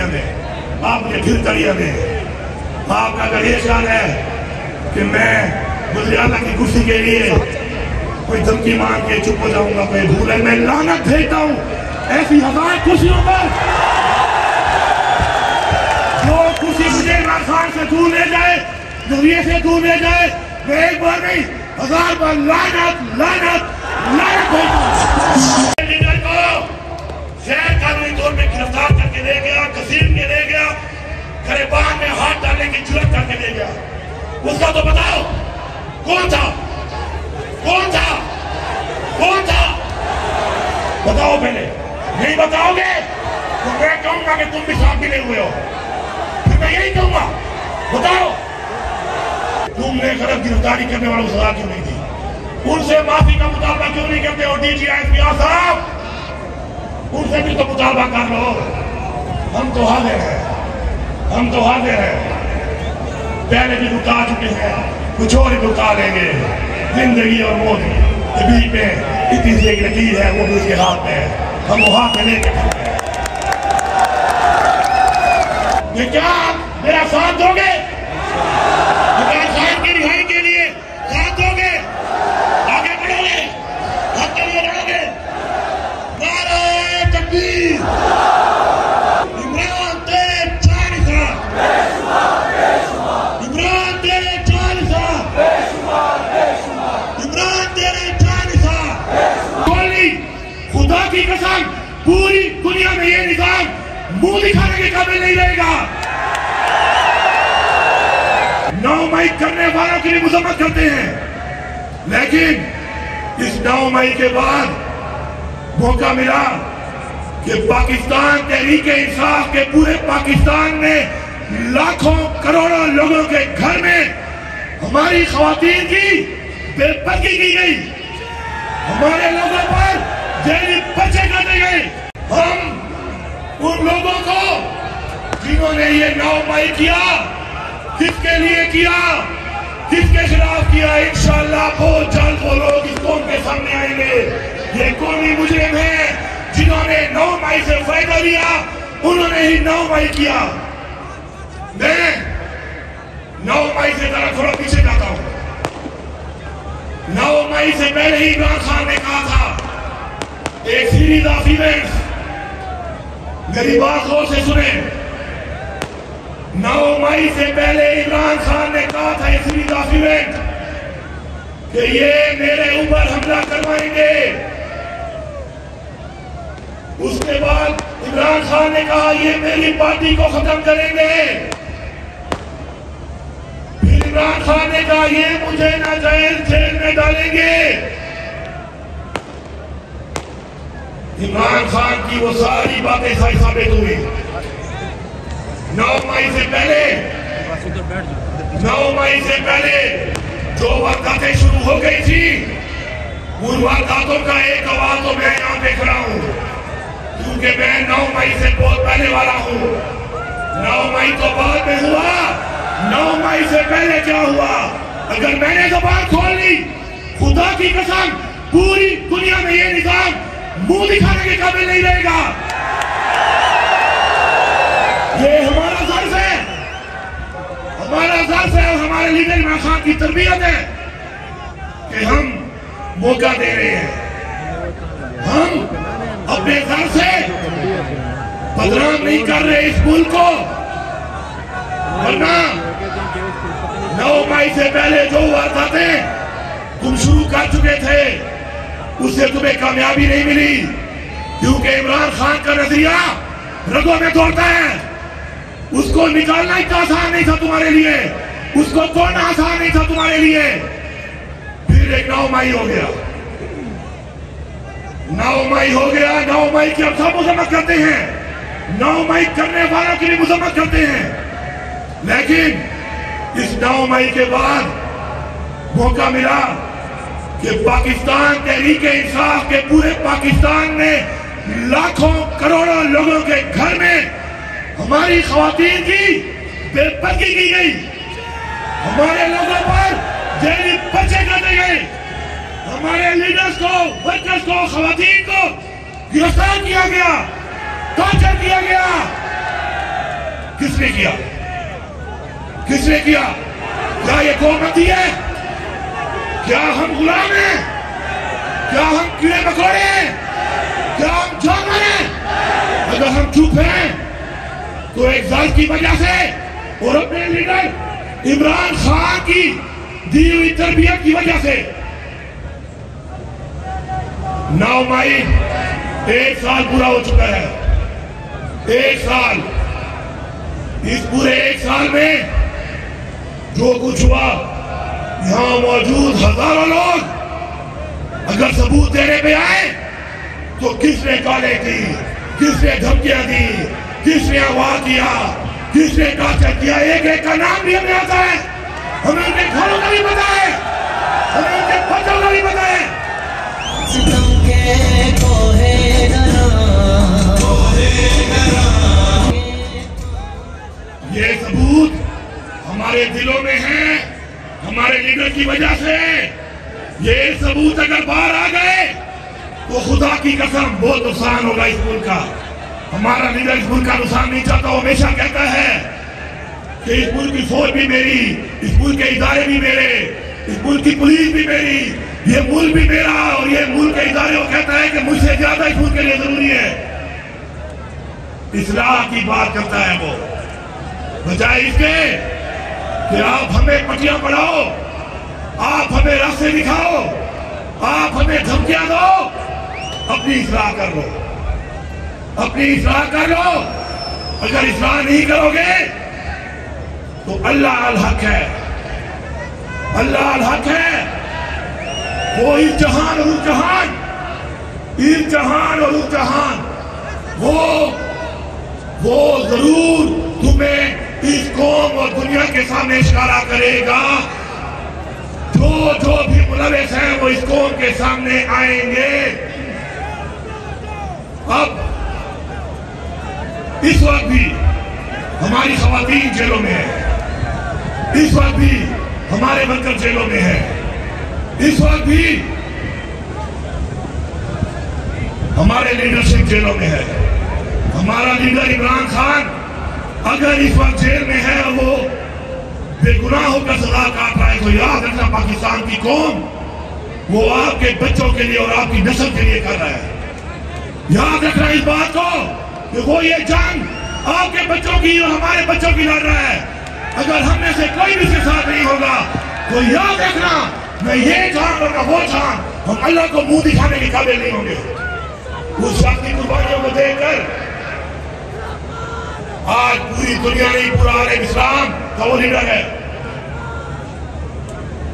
दुनिया में, आपने फिर करिया में। आपका अगर ये ख्याल है कि मैं वज़ीर-ए-आला की कुर्सी के लिए कोई धमकी मार के चुप हो जाऊंगा, कोई भूल है, मैं लानत भेजता हूँ ऐसी 1000 कुर्सियों पर जो कुर्सी मुझे इमरान खान से दूर ले जाए, नजरिए से दूर ले जाए। मैं एक बार नहीं 1000 बार लानत लानत लानत भेजता हूँ। लीडर को गैर कानूनी तौर पे गिरफ्तार करके ले गया, कसीम के ले गया, गिरबान में हाथ डालने की जुर्रत करके ले गया। उसका तो बताओ कौन था, कौन था, कौन था? बताओ पहले। नहीं बताओगे तो मैं कहूंगा कि तुम भी साथ मिले हुए हो, फिर मैं यही कहूंगा बताओ तुमने गलत गिरफ्तारी करने वालों को सजा क्यों नहीं दी? उनसे माफी का मुतालबा क्यों नहीं करते हो? डीजी एसपी साहब उनसे भी तो मुतालबा कर लो। हम तो हाजिर हैं, हम तो हाजिर हैं, पहले भी रुका चुके हैं, कुछ और ही रुका लेंगे। जिंदगी और मौत के बीच में इतनी सी एक लकीर है, वो भी उसके हाथ में है, हम वो हाथ में लेके ये क्या मेरा साथ दोगे? इमरान खान की रिहाई के लिए साथ दोगे? आगे बढ़ोगे? हक के लिए लड़ोगे? नारे तकबीर! इमरान तेरे चालीसा, इमरान तेरे चालीसा, इमरान तेरे चालीसा। खुदा की कसम पूरी दुनिया में ये निजाम मुंह दिखाने के काबिल नहीं रहेगा। 9 मई करने वालों की भी मजम्मत करते हैं, लेकिन इस 9 मई के बाद मौका मिला कि पाकिस्तान तहरीक-ए-इंसाफ के पूरे पाकिस्तान में लाखों करोड़ों लोगों के घर में हमारी खवातीन की बेपर्दगी की गई, हमारे लोगों पर जेली पर्चे काटे गए। हम उन लोगों को जिन्होंने ये 9 मई किया, किसके लिए किया, किसके खिलाफ किया, इंशाअल्लाह बहुत जल्द वो लोग इस कौम के सामने आएंगे। ये कौमी मुजरिम है जिन्होंने 9 मई से फायदा लिया, उन्होंने ही 9 मई किया। मैं 9 मई से जरा थोड़ा पीछे जाता हूं। 9 मई से पहले ही इमरान खान ने कहा था एक सीरीज ऑफ इवेंट्स, मेरी बात गौर से सुने। 9 मई से पहले इमरान खान ने कहा था एक सीरीज ऑफ इवेंट कि ये मेरे ऊपर हमला करवाएंगे। उसके बाद इमरान खान ने कहा ये मेरी पार्टी को खत्म करेंगे। फिर इमरान खान ने कहा ये मुझे नाजायज जेल में डालेंगे। इमरान खान की वो सारी बातें सही साबित हुई। 9 मई से पहले 9 मई से पहले जो वारदातें शुरू हो गई थी, उन वारदातों का एक आवाज तो मैं यहां देख रहा हूं, क्योंकि मैं 9 मई से बहुत पहले वाला हूं। 9 मई तो बाद में हुआ, 9 मई से पहले क्या हुआ? अगर मैंने ज़बान खोल ली, खुदा की कसम पूरी दुनिया में ये निजाम मुंह दिखाने के काबिल नहीं रहेगा। ये हमारा फर्ज है, हमारा फर्ज है और हमारे लीडर इमरान खान की तरबियत है कि हम मौका दे रहे हैं। हम अपने घर से बदनाम नहीं कर रहे इस मुल्क को, वरना 9 मई से पहले जो वारदातें तुम शुरू कर चुके थे उससे तुम्हें कामयाबी नहीं मिली, क्योंकि इमरान खान का नजरिया रगों में दौड़ता है। उसको निकालना इतना आसान नहीं था तुम्हारे लिए, उसको तोड़ना आसान नहीं था तुम्हारे लिए। फिर एक 9 मई हो गया, 9 मई हो गया। 9 मई की हम सब मजम्मत करते हैं, 9 मई करने वालों की भी मजम्मत करते हैं, लेकिन इस 9 मई के बाद मौका मिला कि पाकिस्तान तहरीक-ए-इंसाफ के पूरे पाकिस्तान में लाखों करोड़ों लोगों के घर में हमारी खवातीन की बेपर्दगी की गई, हमारे लोगों पर जेली पर्चे काटे गए, हमारे लीडर्स को, वर्कर्स को, खवातीन को गिरफ्तार किया गया, टॉर्चर किया गया। किसने किया? किसने किया? क्या ये कौमती है? क्या हम गुलाम हैं? क्या हम कीड़े मकोड़े हैं? क्या हम जानवर हैं? अगर हम चुप हैं तो एक जात की वजह से और अपने लीडर इमरान खान की दी हुई तरबियत की वजह से। नाउ माई 1 साल पूरा हो चुका है। 1 साल, इस पूरे 1 साल में जो कुछ हुआ, यहां मौजूद हजारों लोग अगर सबूत देने पे आए तो किसने गाली दी, किसने धमकियां दी, किसने आवाज दिया, किसने टॉर्चर किया, एक एक का नाम भी हमें आता है। हमें उनके घरों का भी पता है, हमें उनके बच्चों का भी पता है। ये सबूत हमारे दिलों में है, हमारे लीडर की वजह से। ये सबूत अगर बाहर आ गए तो खुदा की कसम बहुत नुकसान होगा इस मुल्क का। हमारा लीडर इस मुल्क का नुकसान नहीं चाहता, हमेशा कहता है कि इस मुल्क की फौज भी मेरी, इस मुल्क के इदारे भी मेरे, इस मुल्क की पुलिस भी मेरी, ये मुल्क भी मेरा। और ये मुल्क के इदारे वो कहता है कि मुझसे ज्यादा इस मुल्क के लिए जरूरी है। इस्लाह की बात करता है वो, बजाय इसके कि आप हमें पटियां पढ़ाओ, आप हमें रास्ते दिखाओ, आप हमें धमकियां दो। अपनी इस्लाह कर लो, अपनी इस्लाह कर लो। अगर इस्लाह नहीं करोगे तो अल्लाह अल हक है, अल्लाह अल हक है। वो इस जहान और उस जहान, इस जहान और उस जहान, वो जरूर तुम्हें इस कौम और दुनिया के सामने इशारा करेगा। जो भी मुलविस हैं वो इस कौम के सामने आएंगे। अब इस वक्त भी हमारी खवातीन जेलों में है, इस वक्त भी हमारे वर्कर जेलों में है, इस वक्त भी हमारे लीडरशिप जेलों में है। हमारा लीडर इमरान खान अगर इस वक्त जेल में है और वो बेगुनाह होकर सजा काट रहा है तो याद रखना पाकिस्तान की कौम वो आपके बच्चों के लिए और आपकी नस्ल के लिए कर रहा है। याद रखना इस बात को कि वो ये जंग आपके बच्चों की और हमारे बच्चों की लड़ रहा है। अगर हम में से कोई भी इसके साथ नहीं होगा तो याद रखना, मैं ये जान और वो जान, हम अल्लाह को मुंह दिखाने के काबिल नहीं होंगे। उस शख्स की कुर्बानियों को देखकर आज पूरी दुनिया नहीं, पूरा आलम इस्लाम का वो लीडर है।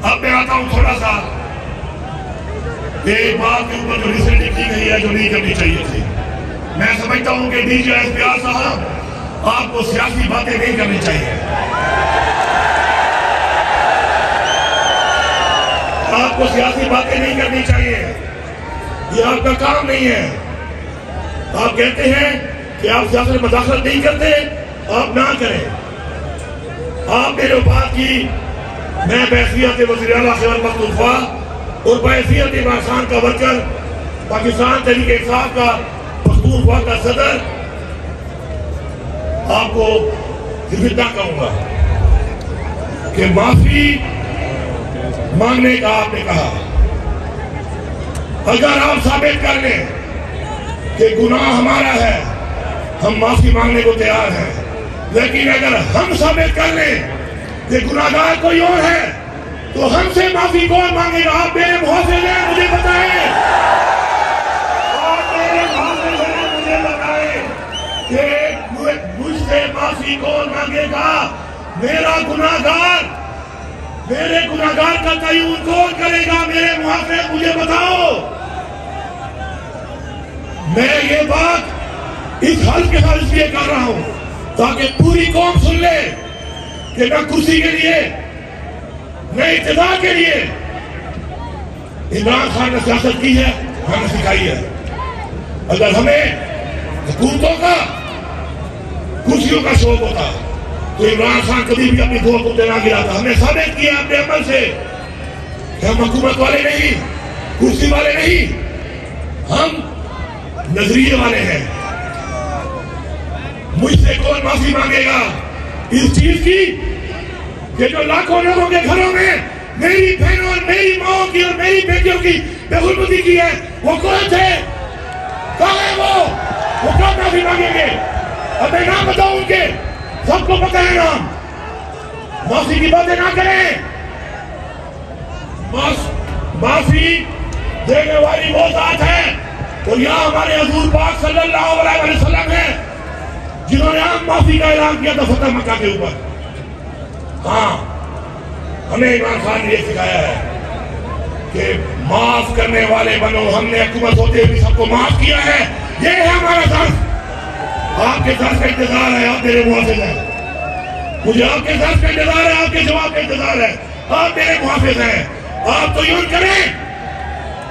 अब मैं आता हूं थोड़ा सा एक बात के ऊपर जो रिसर्च की गई है, जो नहीं करनी चाहिए थी। मैं समझता हूं कि डीजी एसपीआर साहब आपको सियासी बातें नहीं करनी चाहिए, आपको सियासी बातें नहीं करनी चाहिए, ये आपका काम नहीं है। आप कहते हैं कि आप सियासत में मदाखलत नहीं करते, आप ना करें। आपने जो बात की, मैं बैसियत वज़ीर आला खैबर मखदूम और बैसियत इमरान खान का वर्कर, पाकिस्तान तहरीक इंसाफ का पख्तूनख्वा का सदर, आपको सिर्फ इतना कहूंगा कि माफी मांगने का आपने कहा। अगर आप साबित कर लें कि गुनाह हमारा है, हम माफी मांगने को तैयार हैं। लेकिन अगर हम साबित कर लें कि गुनाहगार कोई और है तो हमसे माफी कौन मांगेगा? आप मेरे मुंह से लें, मुझे बताएं, आप मेरे मुंह से लें, मुझे बताएं कि मुझसे माफी कौन मांगेगा? मेरा गुनाहगार, मेरे गुनाहगार का तयन कौन करेगा? मेरे मुंह से मुझे बताओ। मैं ये बात इस हल्फ के साथ इसलिए कर रहा हूं ताकि पूरी कौम सुन ले कि न कुर्सी के लिए न इक़्तिदार के लिए इमरान खान ने सियासत की है, हमें सिखाई है। अगर हमें हुकूमतों का, कुर्सियों का शौक होता तो इमरान खान कभी भी अपनी दो हुकूमतें ना गिराता। हमने साबित किया अपने अमल से कि हम हुकूमत वाले नहीं, कुर्सी वाले नहीं, हम नजरिए वाले हैं। मुझसे कौन माफी मांगेगा इस चीज की कि जो लाखों लोगों के घरों में मेरी बहनों और मेरी माओ की और मेरी बेटियों की बेगुरबती की है? वो कौन थे? कहाँ है वो कौन माफी मांगेंगे? अब मैं नाम बताऊं उनके, सबको पता है नाम। माफी की बातें ना करें। माफी देने वाली वो जात है और यहाँ हमारे हजूर पाक सल्लल्लाहु अलैहि वसल्लम है जिन्होंने आम माफी का ऐलान किया था फतह मक्का के ऊपर। हाँ, हमें इमरान खान ने ये सिखाया है कि माफ करने वाले बनो। हमने हुकूमत होते हुए सबको माफ किया है। ये है हमारा दर्द। आपके दर्द का इंतजार है, आप मेरे मुहाफिज हैं। मुझे आपके दर्द का इंतजार है, आपके जवाब का इंतजार है। आप मेरे मुहाफिज हैं। आप तय्यूर करें,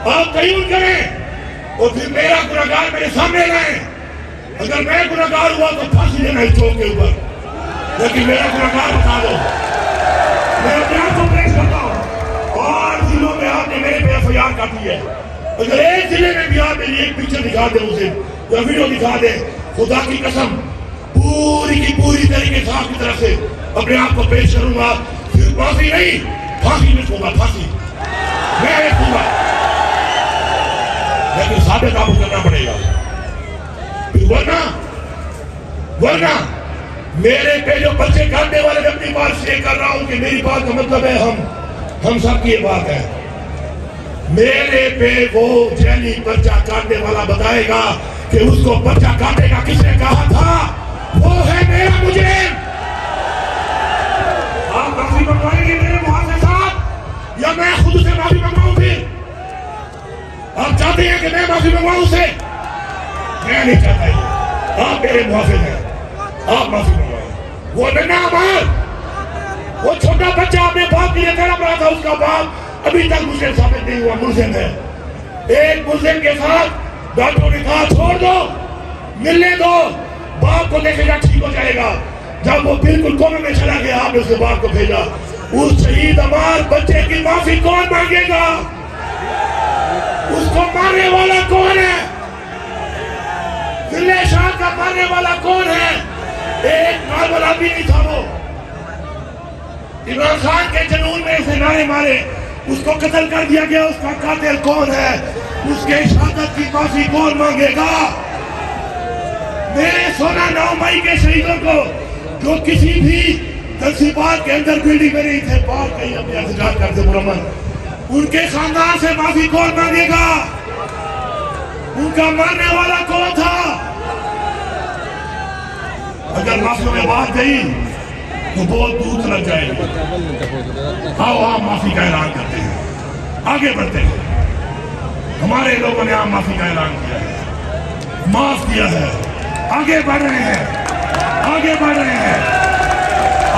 आप तय्यूर करें और फिर मेरा गुनहगार मेरे सामने लाएं। अगर मैं गुनहगार हुआ तो फांसी देना इस चौक के ऊपर, लेकिन मेरा गुनहगार बता दो। मैं अपने आप को पेश करता हूँ और जिलों में आपने मेरे पे एफआईआर काटी है। अगर एक जिले में भी आप मेरी एक पिक्चर दिखा दे उसे या वीडियो दिखा दे, खुदा की कसम पूरी की पूरी तरीके से आपकी तरफ से अपने आप को पेश करूंगा। फिर माफी नहीं, फांसी में छूंगा, फांसी मैं छूंगा, लेकिन साबित आपको करना पड़ेगा। वरना मेरे पे जो पर्चे काटने वाले अपनी बात से कर रहा हूं कि मेरी बात का मतलब है हम सब की ये बात है। मेरे पे वो जैली पर्चा काटने वाला बताएगा कि उसको पर्चा काटेगा किसने कहा था, वो है मेरा मुजरिम। आप माफी मंगवाएंगे मेरे मुहाफिज साहब या मैं खुद से माफी मंगवाऊं? फिर आप चाहते हैं कि मैं माफी मंगवाऊं उसे? मैं नहीं चाहता। आप मेरे मुहाफिज हैं, आप माफी मंगवाए। वो नन्हा अमार, वो छोटा बच्चा अपने बाप के लिए तड़प रहा था, उसका बाप अभी तक मुझे साबित नहीं हुआ मुल्जिम है। एक मुल्जिम के साथ डॉक्टरों ने कहा छोड़ दो, मिलने दो, बाप को देखेगा ठीक हो जाएगा। जब वो बिल्कुल कोमे में चला गया, आपने उसके बाप को भेजा। उस शहीद अमार बच्चे की माफी कौन मांगेगा? उसको मारने वाला कौन है? दिल्ली शाह का मारने वाला कौन है? एक नॉर्मल आदमी नहीं था वो। इमरान खान के जुनून में उसे नारे मारे, उसको कत्ल कर दिया गया। उसका कातिल कौन है? उसके शहादत की माफी कौन मांगेगा? मेरे 9 मई के शहीदों को जो किसी भी तहसीबात के अंदर बिल्डिंग में नहीं थे, बाहर कहीं अपने एहतजाज करते मुरम्मन, उनके खानदान से माफी कौन मांगेगा? उनका मारने वाला कौन था? अगर माफी में बात गई तो बहुत दूर लग जाएगी। आओ आप माफी का ऐलान करते हैं, आगे बढ़ते हैं। हमारे लोगों ने आप माफी का ऐलान किया है, माफ किया है, आगे बढ़ रहे हैं, आगे बढ़ रहे हैं।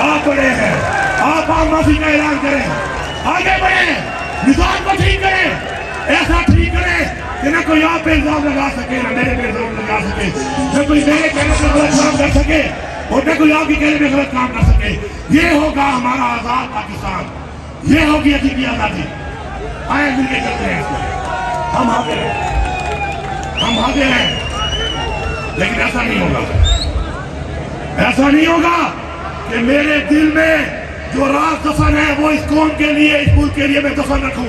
आप बढ़े हैं, आप माफी का ऐलान करें, आगे बढ़े, निजाम को ठीक करें, ऐसा ठीक करें कि ना कोई आप पे इल्जाम लगा सके, ना मेरे पे इल्जाम लगा सके, ना कोई मेरे कहने पे गलत काम कर सके और न कोई आपकी कहने पे गलत काम कर सके। ये होगा हमारा आजाद पाकिस्तान, ये होगी हकीकी आजादी। आए मिलके चलते हैं इसको, हम हाजिर हैं, हम हाजिर हैं। लेकिन ऐसा नहीं होगा, ऐसा नहीं होगा कि मेरे दिल में जो राज दफन है वो इस कौम के लिए, इस मुल्क के लिए मैं दफन रखूं।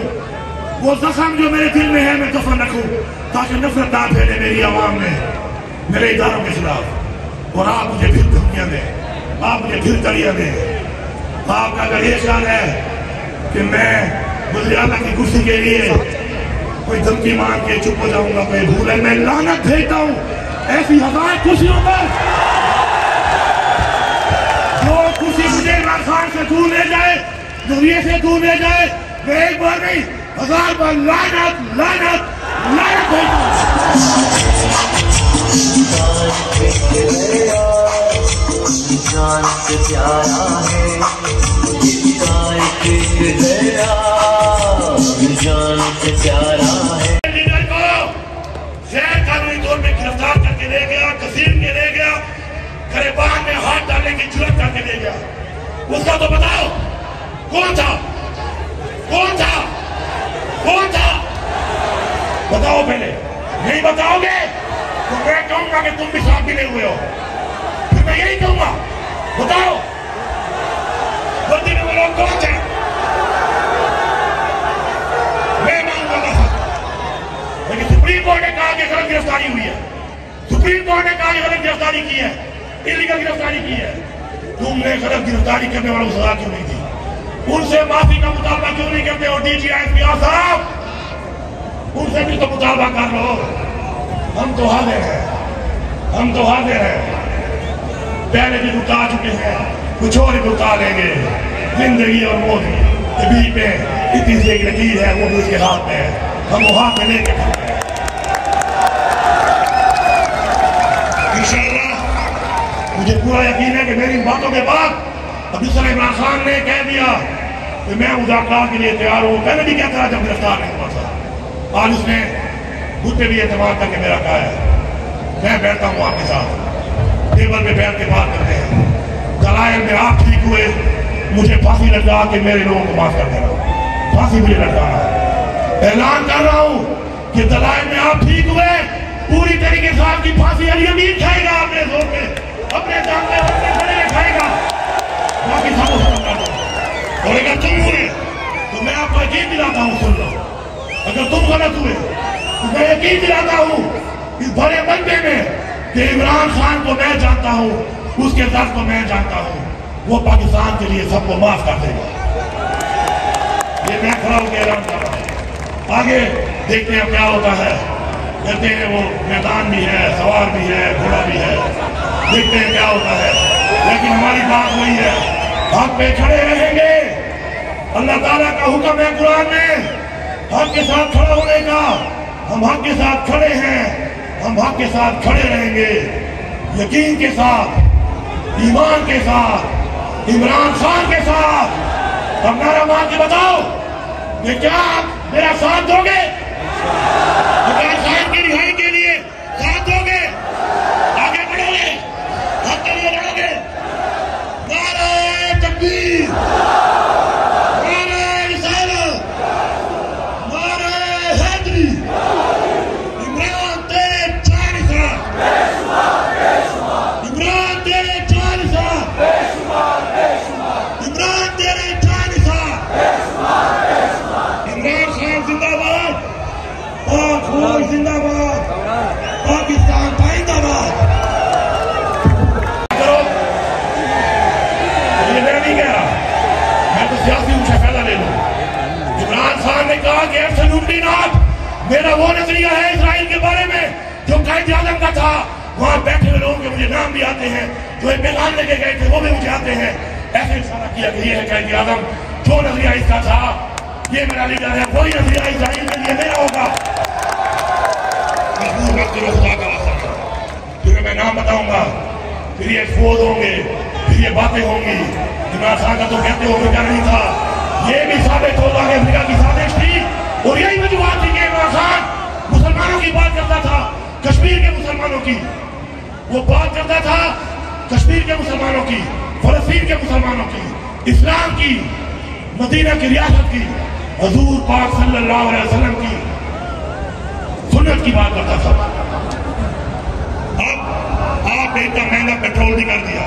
वो जख्म जो मेरे दिल में है मैं दफन रखूं, ताकि नफरत ना फैले मेरी आवाम में, मेरे इदारों के खिलाफ। और आप मुझे फिर धमकियां दें, आप मुझे फिर गालियां दें। आपका अगर ये ख्याल है कि मैं वज़ीर-ए-आला की कुर्सी के लिए कोई धमकी मार के चुप हो जाऊंगा, कोई भूल है, मैं लानत भेजता हूँ ऐसी 1000 कुर्सियों पर। जो कुर्सी मुझे इमरान खान से दूर ले जाए, दुनिया से दूर ले जाए, मैं एक बार नहीं 1000 बार लानत लानत लानत भेजता हूँ। जान से प्यारा है, जान से प्यारा है। लीडर को गैर कानूनी तौर पे गिरफ्तार करके ले गया, घसीट के ले गया, गिरबान में हाथ डालने की जुर्रत करके ले गया। उसका तो बताओ कौन था, कौन था, कौन था? बताओ पहले। नहीं बताओगे तो मैं कहूंगा कि तुम भी साथ मिले हुए हो। बताओ वर्दी में वो लोग कौन थे? मैं मानूंगा था, लेकिन सुप्रीम कोर्ट ने कहा कि गलत गिरफ्तारी हुई है। सुप्रीम कोर्ट ने कहा कि गलत गिरफ्तारी की है, इलीगल गिरफ्तारी की है। तुमने गलत गिरफ्तारी करने वालों को सजा क्यों नहीं दी? उनसे माफी का मुतालबा क्यों नहीं करते? और डीजी ISPR साहब, उनसे भी तो मुतालबा कर लो। हम तो हाजिर हैं, हम तो हाजिर हैं। पहले भी उठा चुके हैं, कुछ और भी उठा लेंगे। जिंदगी और मौत के बीच में इतनी सी एक लकीर है, वो भी उसके हाथ में है। हम वो हाथ में लेके इंशाअल्लाह मुझे पूरा यकीन है कि मेरी बातों के बाद अब जिस तरह इमरान खान ने कह दिया कि मैं मुज़ाकरात के लिए तैयार हूँ, पहले भी कहता रहा जब गिरफ्तार नहीं हुआ था। आज उसने मुझ पर भी एतमाद करके मेरा कहा है, मैं बैठता हूँ आपके साथ, टेबल पे बैठ के बात करते हैं। दलाइल में आप ठीक हुए, मुझे फांसी लटका के मेरे लोगों को माफ कर देना, फांसी मुझे लटकाना है। ऐलान कर रहा हूँ कि दलाइल में आप ठीक हुए, पूरी तरीके से आपकी फांसी अली अमीन खाएगा, अपने जोर पे, अपने दाम पे, अपने खड़े में खाएगा। बाकी सब उसको कर दो। और अगर तुम हुए तो मैं आपको यकीन दिलाता हूँ, सुन लो, अगर तुम गलत हुए तो मैं यकीन दिलाता हूँ इस बड़े बंदे में कि इमरान खान को मैं जानता हूँ, उसके दर्द को मैं जानता हूँ, वो पाकिस्तान के लिए सबको माफ कर देगा। ये मैं खड़ा होकर ऐलान कर रहा हूँ। आगे देखते हैं क्या होता है। कहते हैं वो मैदान भी है, सवार भी है, घोड़ा भी है, देखते हैं क्या होता है। लेकिन हमारी बात वही है, हक पे खड़े रहेंगे। अल्लाह ताला का हुक्म है कुरान में हक के साथ खड़ा होने का। हम हक के साथ खड़े हैं, हम हक के साथ खड़े रहेंगे, यकीन के साथ, ईमान के साथ, इमरान खान के साथ। अब नारा मार के बताओ कि क्या आप मेरा साथ दोगे? इमरान खान की रिहाई के लिए साथ दोगे? आगे बढ़ोगे? हक के लिए लड़ोगे? नारे तकबीर, नारे रिसालत, नारे हैदरी। इमरान तेरे चालीसा, इमरान तेरे चालीसा, इमरान तेरे चालीसा। इमरान खान जिंदाबाद, पाक फौज जिंदाबाद, पाकिस्तान जिंदाबाद। करो, ये मैं नहीं कह रहा, मैं तो सियासी ऊंचा फैला ले लूं। इमरान खान ने कहा कि एब्सोल्युटली नॉट, मेरा वो नजरिया है इजराइल के बारे में जो कायदे आजम का था। वहां बैठे हुए लोगों के मुझे नाम भी आते हैं, जो एक पैगाम लेके गए थे वो भी मुझे आते हैं। ऐसे इशारा किया कि ये है कायदे आजम, जो नजरिया इसका था, ये मेरा लीडर है, वही नजरिया इजराइल के लिए मेरा होगा। मजबूर मत करो खुदा का वास्ता, फिर मैं नाम बताऊंगा, फिर ये एक्सपोज होंगे, फिर ये बातें होंगी। इमरान खान का तो कहते हो क्या नहीं था, ये भी साबित होगा कि अफ्रीका की साजिश थी। और यही वजूहत थी कि इमरान खान मुसलमानों की बात करता था, कश्मीर के मुसलमानों की वो बात करता था, कश्मीर के मुसलमानों की, फलस्तीन के मुसलमानों की, इस्लाम की, मदीना की रियासत की, हुजूर पाक सल्लल्लाहु अलैहि वसल्लम की सुन्नत की बात करता था। अब आपने इतना महंगा पेट्रोल भी कर दिया।